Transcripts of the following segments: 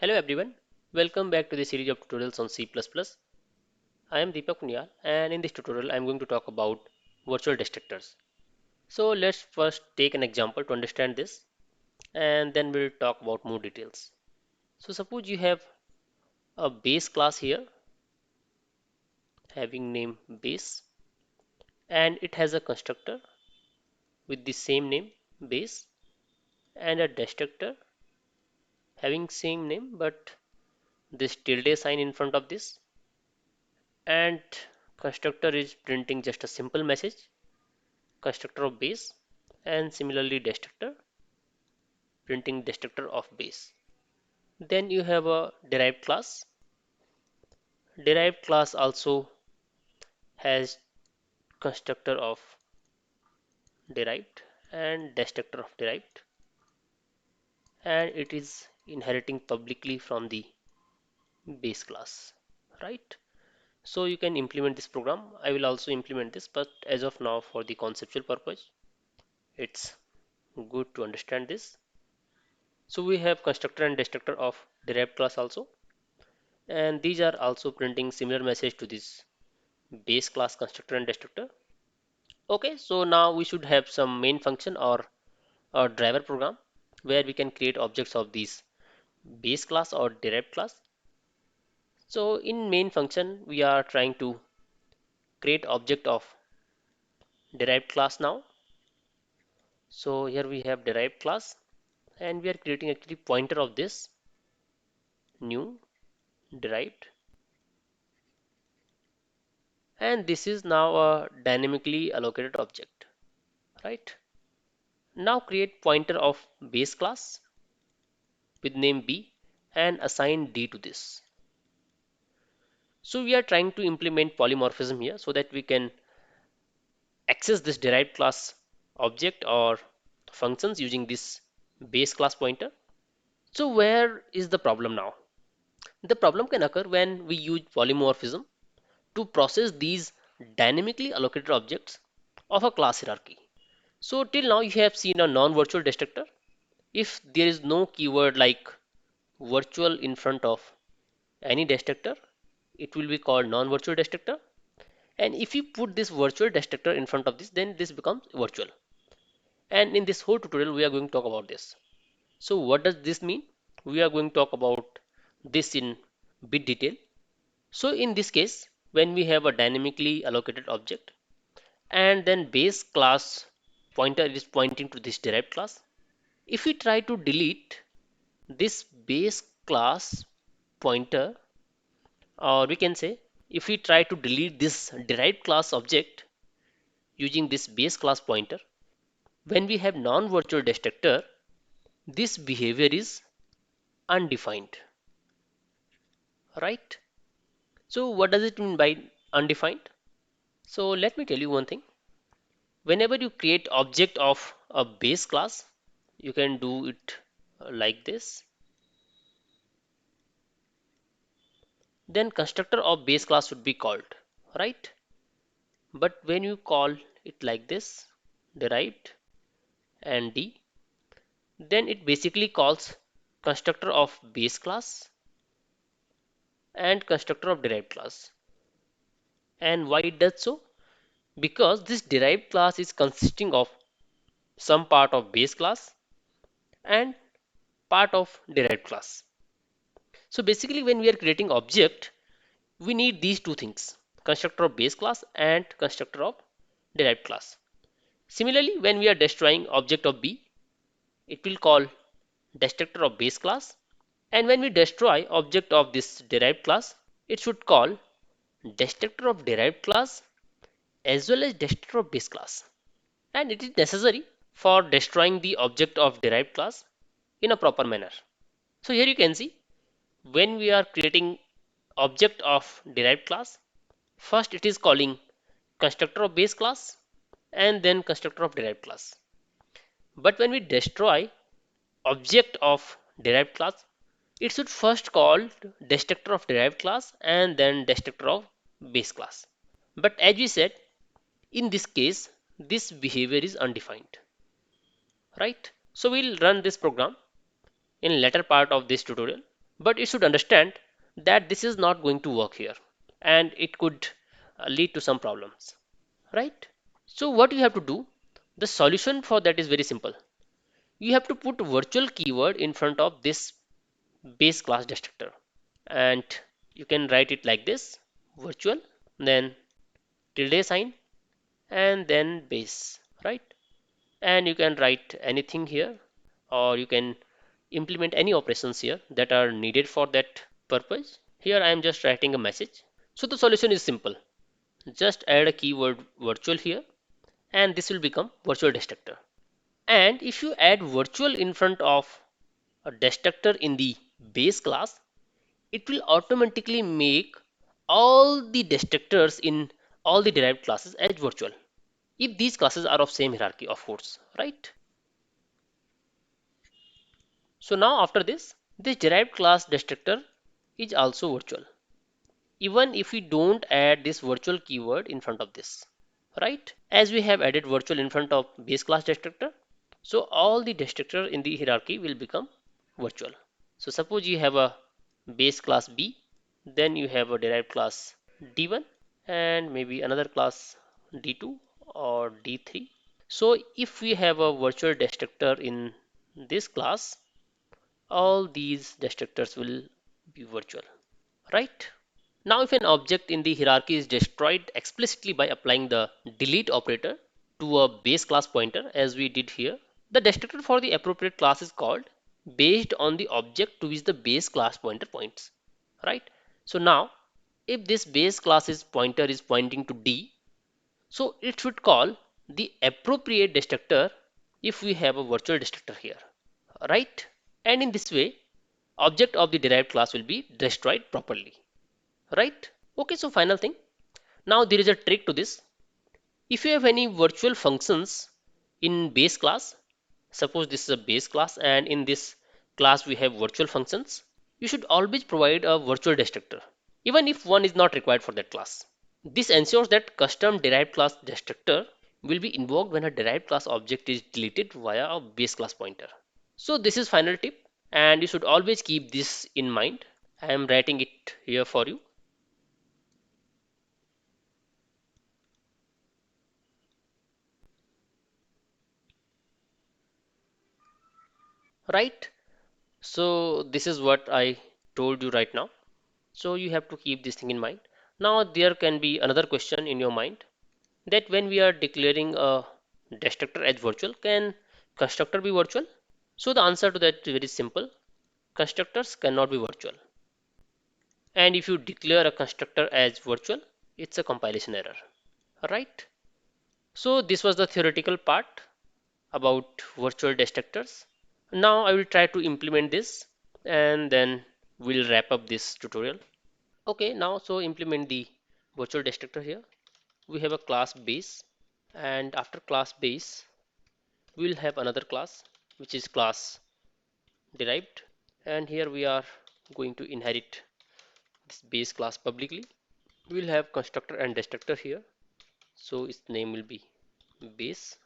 Hello everyone, welcome back to the series of tutorials on C++. I am Deepak Punyal and in this tutorial I am going to talk about virtual destructors. So let's first take an example to understand this and then we'll talk about more details. So suppose you have a base class here having name base and it has a constructor with the same name base and a destructor having same name but this tilde sign in front of this and constructor is printing just a simple message constructor of base and similarly destructor printing destructor of base. Then you have a derived class. Derived class also has constructor of derived and destructor of derived and it is inheriting publicly from the base class, right? So you can implement this program. I will also implement this, but as of now for the conceptual purpose it's good to understand this. So we have constructor and destructor of derived class also, and these are also printing similar message to this base class constructor and destructor. Okay, so now we should have some main function or a driver program where we can create objects of these base class or derived class. So in main function we are trying to create object of derived class now. So here we have derived class and we are creating actually pointer of this new derived, and this is now a dynamically allocated object, right? Now create pointer of base class with name b and assign d to this. So we are trying to implement polymorphism here so that we can access this derived class object or functions using this base class pointer. So where is the problem now? The problem can occur when we use polymorphism to process these dynamically allocated objects of a class hierarchy. So till now you have seen a non-virtual destructor. If there is no keyword like virtual in front of any destructor, it will be called non-virtual destructor. And if you put this virtual destructor in front of this, then this becomes virtual. And in this whole tutorial, we are going to talk about this. So what does this mean? We are going to talk about this in bit detail. So in this case, when we have a dynamically allocated object and then base class pointer is pointing to this derived class, if we try to delete this base class pointer, or we can say if we try to delete this derived class object using this base class pointer, when we have non-virtual destructor, this behavior is undefined, right? So what does it mean by undefined? So let me tell you one thing. Whenever you create object of a base class, you can do it like this. Then constructor of base class should be called, right? But when you call it like this, derived and d, then it basically calls constructor of base class and constructor of derived class. And why it does so? Because this derived class is consisting of some part of base class and part of derived class. So basically when we are creating object, we need these two things, constructor of base class and constructor of derived class. Similarly, when we are destroying object of b, it will call destructor of base class, and when we destroy object of this derived class, it should call destructor of derived class as well as destructor of base class. And it is necessary for destroying the object of derived class in a proper manner. So here you can see when we are creating object of derived class, first it is calling constructor of base class and then constructor of derived class. But when we destroy object of derived class, it should first call destructor of derived class and then destructor of base class. But as we said, in this case, this behavior is undefined, right? So we'll run this program in later part of this tutorial. but you should understand that this is not going to work here and it could lead to some problems, right? So what you have to do, the solution for that is very simple. You have to put virtual keyword in front of this base class destructor, and you can write it like this: virtual, then tilde sign, and then base, right? And you can write anything here, or you can implement any operations here that are needed for that purpose. Here I am just writing a message. So the solution is simple: just add a keyword virtual here, and this will become virtual destructor. And if you add virtual in front of a destructor in the base class, it will automatically make all the destructors in all the derived classes as virtual, if these classes are of same hierarchy, of course, right? So now after this derived class destructor is also virtual, even if we don't add this virtual keyword in front of this, right? As we have added virtual in front of base class destructor, so all the destructor in the hierarchy will become virtual. So suppose you have a base class B, then you have a derived class D1, and maybe another class D2 or D3. So if we have a virtual destructor in this class, all these destructors will be virtual, right? Now if an object in the hierarchy is destroyed explicitly by applying the delete operator to a base class pointer, as we did here, the destructor for the appropriate class is called based on the object to which the base class pointer points, right? So now if this base class is pointer is pointing to D, so it should call the appropriate destructor if we have a virtual destructor here, right? And in this way, object of the derived class will be destroyed properly, right? Okay, so final thing. Now there is a trick to this. If you have any virtual functions in base class, suppose this is a base class and in this class we have virtual functions, you should always provide a virtual destructor, even if one is not required for that class. This ensures that custom derived class destructor will be invoked when a derived class object is deleted via a base class pointer. So this is final tip, and you should always keep this in mind. I am writing it here for you, right? So this is what I told you right now. So you have to keep this thing in mind. Now there can be another question in your mind, that when we are declaring a destructor as virtual, can constructor be virtual? So the answer to that is very simple. Constructors cannot be virtual. And if you declare a constructor as virtual, it's a compilation error, right? So this was the theoretical part about virtual destructors. Now I will try to implement this and then we'll wrap up this tutorial. Okay, now so implement the virtual destructor here. We have a class base, and after class base we will have another class which is class derived, and here we are going to inherit this base class publicly. We will have constructor and destructor here, so its name will be base,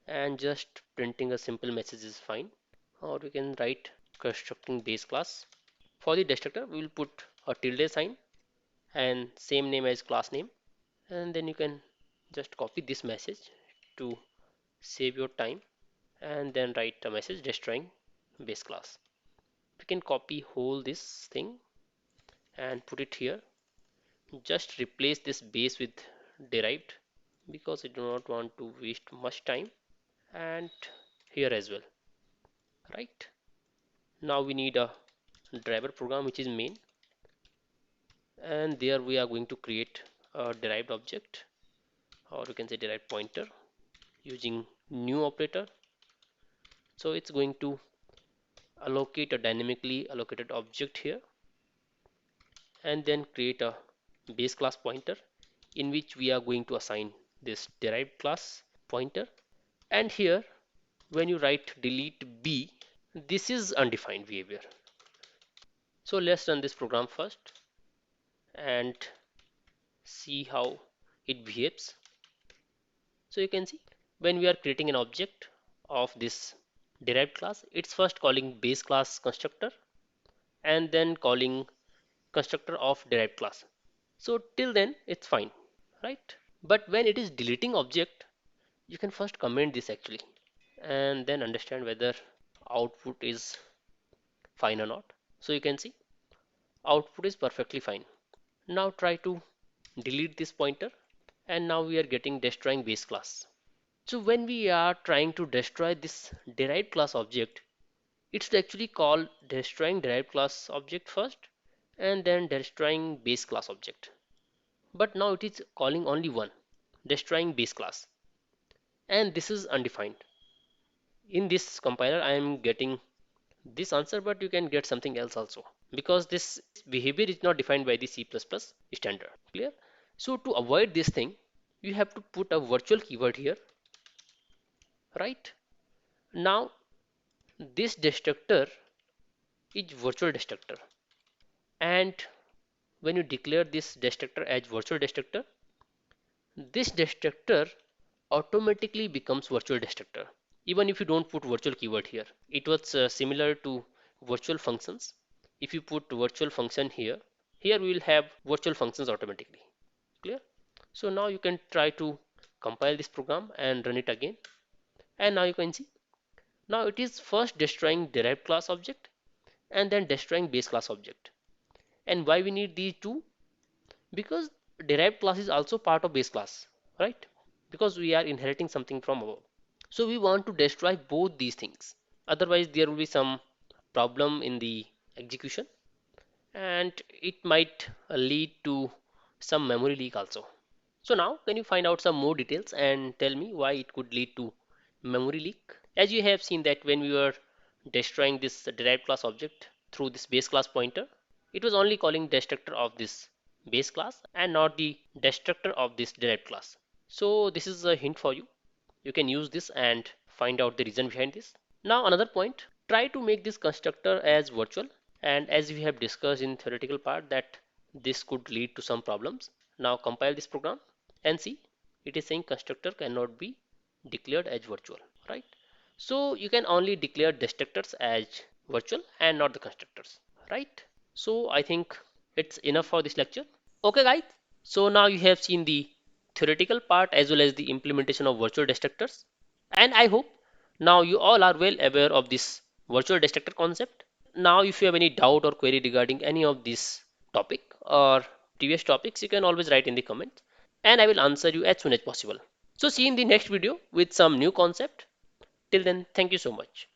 and just printing a simple message is fine, or we can write constructing base class. For the destructor we will put a tilde sign and same name as class name, and then you can just copy this message to save your time, and then write a message destroying base class. We can copy whole this thing and put it here. Just replace this base with derived because I do not want to waste much time, and here as well, right? Now we need a driver program which is main, and there we are going to create a derived object, or you can say derived pointer, using new operator. So it's going to allocate a dynamically allocated object here, and then create a base class pointer in which we are going to assign this derived class pointer. And here when you write delete b, this is undefined behavior. So let's run this program first and see how it behaves. So you can see when we are creating an object of this derived class, it's first calling base class constructor, and then calling constructor of derived class. So till then it's fine, right? But when it is deleting object, you can first comment this actually and then understand whether output is fine or not. So you can see output is perfectly fine. Now try to delete this pointer, and now we are getting destroying base class. So when we are trying to destroy this derived class object, it's actually called destroying derived class object first and then destroying base class object. But now it is calling only one, destroying base class, and this is undefined. In this compiler I am getting this answer, but you can get something else also because this behavior is not defined by the C++ standard. Clear? So to avoid this thing, you have to put a virtual keyword here, right? Now this destructor is virtual destructor, and when you declare this destructor as virtual destructor, this destructor automatically becomes virtual destructor even if you don't put virtual keyword here. It was similar to virtual functions. If you put virtual function here, we will have virtual functions automatically. Clear? So now you can try to compile this program and run it again, and now you can see now it is first destroying derived class object and then destroying base class object. And why we need these two? Because derived class is also part of base class, right? Because we are inheriting something from above. So we want to destroy both these things. Otherwise, there will be some problem in the execution, and it might lead to some memory leak also. So now, can you find out some more details and tell me why it could lead to memory leak? As you have seen that when we were destroying this derived class object through this base class pointer, it was only calling destructor of this base class and not the destructor of this derived class. So this is a hint for you. You can use this and find out the reason behind this. Now another point, try to make this constructor as virtual, and as we have discussed in theoretical part that this could lead to some problems. Now compile this program and see, it is saying constructor cannot be declared as virtual, right? So you can only declare destructors as virtual and not the constructors, right? So I think it's enough for this lecture. Okay guys, so now you have seen the theoretical part as well as the implementation of virtual destructors, and I hope now you all are well aware of this virtual destructor concept. Now if you have any doubt or query regarding any of this topic or previous topics, you can always write in the comments and I will answer you as soon as possible. So see you in the next video with some new concept. Till then, thank you so much.